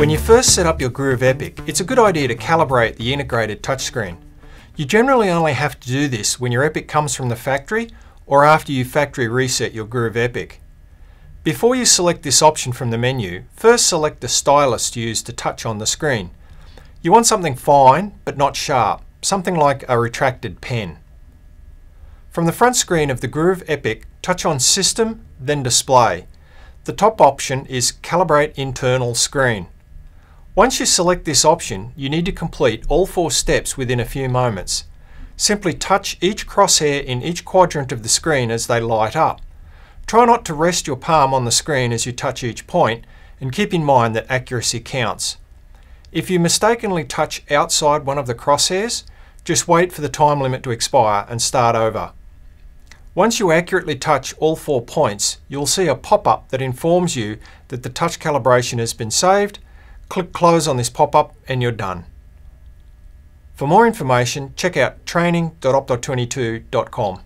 When you first set up your Groov EPIC, it's a good idea to calibrate the integrated touchscreen. You generally only have to do this when your EPIC comes from the factory or after you factory reset your Groov EPIC. Before you select this option from the menu, first select the stylist used to touch on the screen. You want something fine but not sharp, something like a retracted pen. From the front screen of the Groov EPIC, touch on System, then Display. The top option is Calibrate Internal Screen. Once you select this option, you need to complete all 4 steps within a few moments. Simply touch each crosshair in each quadrant of the screen as they light up. Try not to rest your palm on the screen as you touch each point, and keep in mind that accuracy counts. If you mistakenly touch outside one of the crosshairs, just wait for the time limit to expire and start over. Once you accurately touch all 4 points, you'll see a pop-up that informs you that the touch calibration has been saved. Click Close on this pop-up and you're done. For more information, check out training.opto22.com.